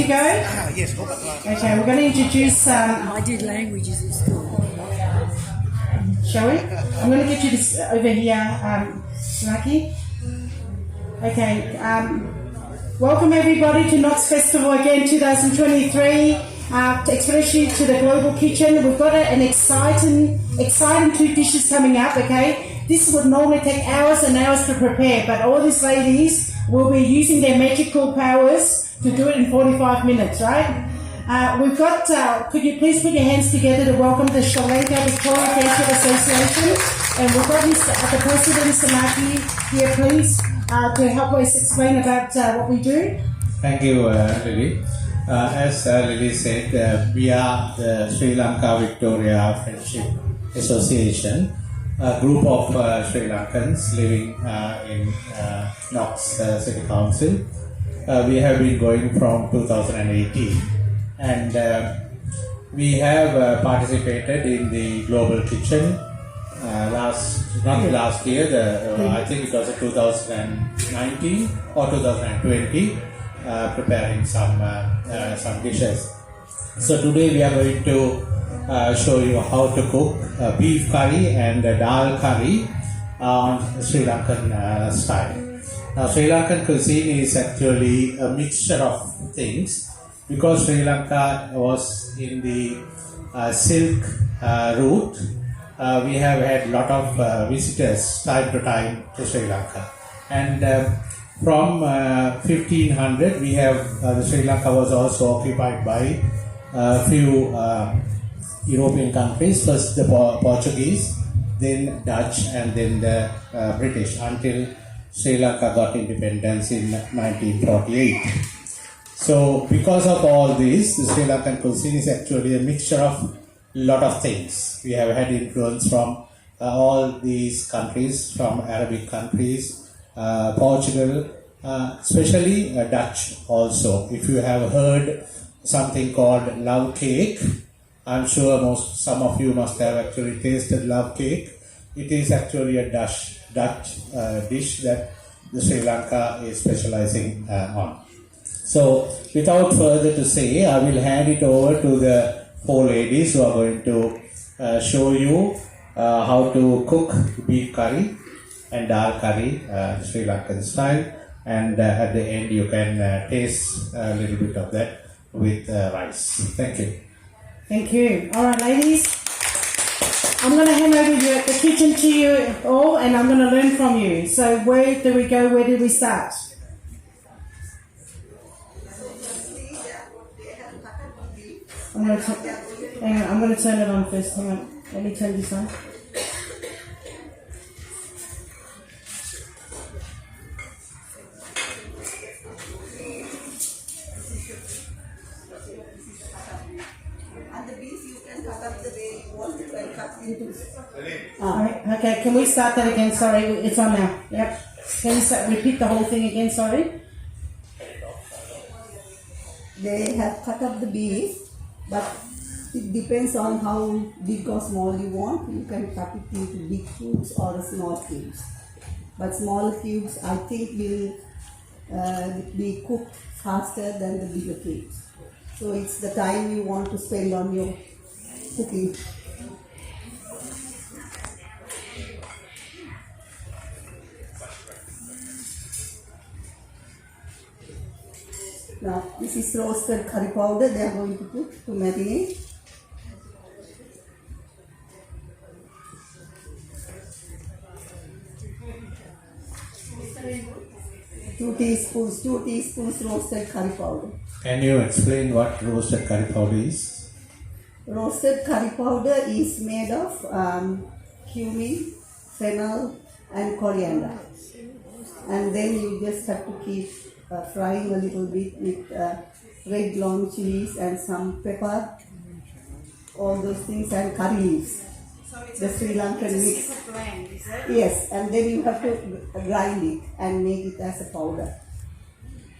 to go? Yes. Okay, we're going to introduce... I did languages at school. Shall we? I'm going to get you this over here, Lucky. Okay, welcome everybody to Knox Festival again 2023, especially to the Global Kitchen. We've got an exciting 2 dishes coming up, okay? This would normally take hours and hours to prepare, but all these ladies will be using their magical powers to do it in 45 minutes, right? We've got, could you please put your hands together to welcome the Sri Lanka Victoria Friendship Association, and we've got the President Samaki here, please, to help us explain about what we do. Thank you, Lily. As Lily said, we are the Sri Lanka Victoria Friendship Association, a group of Sri Lankans living in Knox City Council. We have been going from 2018, and we have participated in the Global Kitchen last year, I think it was 2019 or 2020, preparing some dishes. So today we are going to show you how to cook beef curry and dal curry on Sri Lankan style. Now, Sri Lankan cuisine is actually a mixture of things, because Sri Lanka was in the silk route. We have had a lot of visitors time to time to Sri Lanka, and from 1500 we have Sri Lanka was also occupied by a few European countries, first the Portuguese, then Dutch, and then the British, until Sri Lanka got independence in 1948. So because of all this, the Sri Lankan cuisine is actually a mixture of lot of things. We have had influence from all these countries, from Arabic countries, Portugal, especially Dutch also. If you have heard something called love cake, I'm sure some of you must have actually tasted love cake. It is actually a Dutch dish that the Sri Lanka is specializing on. So without further to say, I will hand it over to the 4 ladies who are going to show you how to cook beef curry and dal curry Sri Lankan style, and at the end you can taste a little bit of that with rice. Thank you. Thank you. All right, ladies. I'm going to hand over the kitchen to you all, and I'm going to learn from you. So where do we go? Where do we start? I'm going to turn it on first. Hang on. Let me turn this on. And the beef you can cut up the way you want it and cut into. Okay, can we start that again? Sorry, it's on now. Yep. Can you repeat the whole thing again? Sorry. They have cut up the beef, but it depends on how big or small you want. You can cut it into big cubes or small cubes. But small cubes, I think, will be cooked faster than the bigger cubes. So it's the time you want to spend on your cooking. Now, this is roasted curry powder they are going to put to marinate. Two teaspoons roasted curry powder. Can you explain what roasted curry powder is? Roasted curry powder is made of cumin, fennel and coriander. And then you just have to keep frying a little bit with red long chilies and some pepper, all those things, and curry leaves. So it's the Sri Lankan mix. It's a blend, is it? Yes, and then you have to grind it and make it as a powder.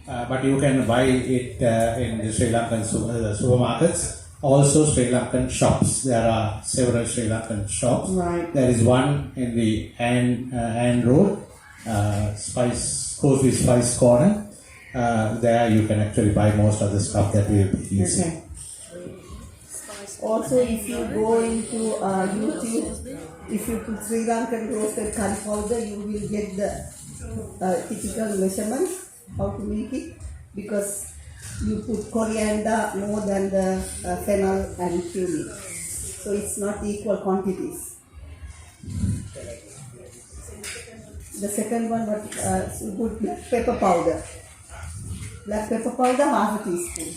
But you can buy it in the Sri Lankan supermarkets, also Sri Lankan shops. There are several Sri Lankan shops. Right. There is one in the Ann Road, Spice Corner. there you can actually buy most of the stuff that we will be using. Okay. Also, if you go into YouTube, if you put Sri Lankan roasted curry powder, you will get the typical measurements, how to make it, because you put coriander more than the fennel and cumin. So it's not equal quantities. The second one, you put black pepper powder. Black pepper powder, half a teaspoon.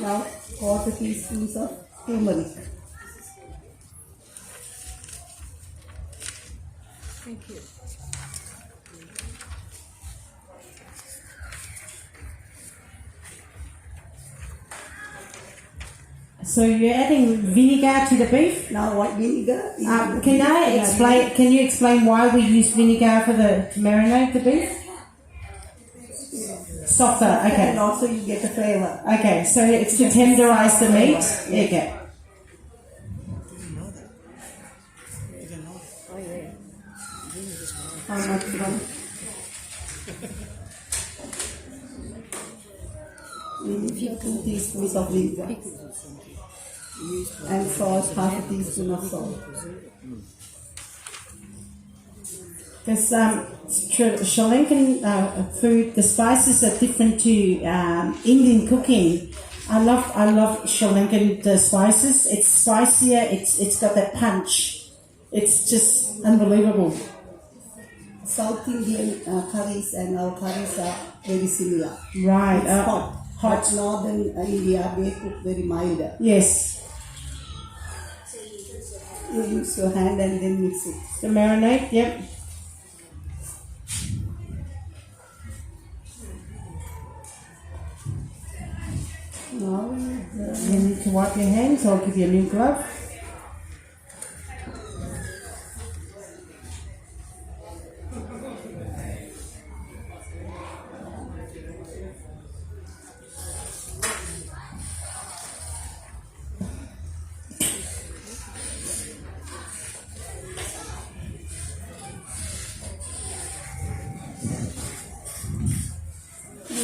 Now, quarter teaspoons of turmeric. Thank you. So you're adding vinegar to the beef? Now, what vinegar? Can you explain why we use vinegar to marinate the beef? Softer, okay. And also you get a flavor. Okay, so it's to tenderize the meat. Okay. Oh yeah. How much from? Maybe 2 teaspoons of vinegar. And salt, half a teaspoon of salt. Because Sri Lankan food, the spices are different to Indian cooking. I love Sri Lankan the spices. It's spicier. It's got that punch. It's just unbelievable. South Indian curries and our curries are very similar. Right. It's hot. But northern India, they cook very milder. Yes. You use your hand and then mix it. The marinade. Yep. Now, You need to wipe your hands. I'll give you a new glove.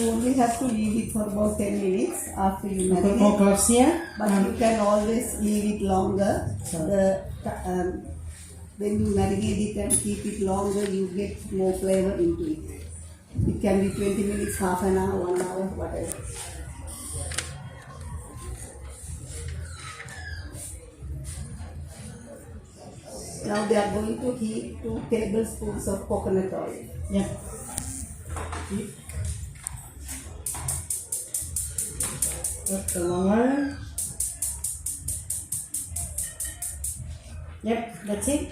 you only have to leave it for about 10 minutes after you Put more marinate. gloves here. But you can always leave it longer. When you marinate it and keep it longer, you get more flavor into it. It can be 20 minutes, half an hour, 1 hour, whatever. Now they are going to heat 2 tablespoons of coconut oil. Yep. That's the long one. Yep, that's it.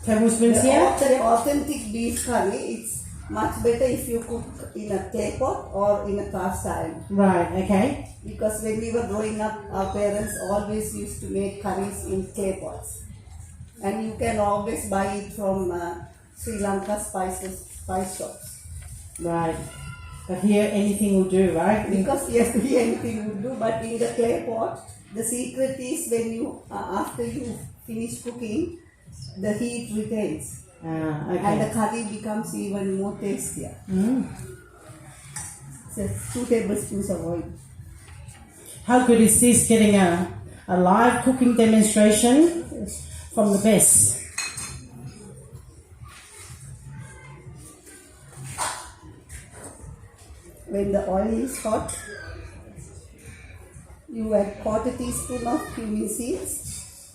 Tablespoons here. The authentic beef curry, it's much better if you cook in a clay pot or in a cast iron. Right, okay. Because when we were growing up, our parents always used to make curries in clay pots. And you can always buy it from Sri Lanka spice shops. Right. But here anything will do, right? Because yes, anything would do, but in the clay pot, the secret is when you, after you finish cooking, the heat retains. And the Okay. curry becomes even more tastier. So 2 tablespoons of oil. How good is this, getting a live cooking demonstration from the best? When the oil is hot, you add quarter teaspoon of cumin seeds,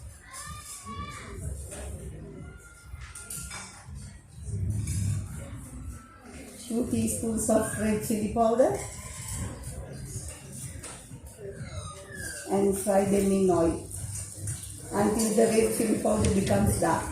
two teaspoons of red chili powder, and fry them in oil until the red chili powder becomes dark.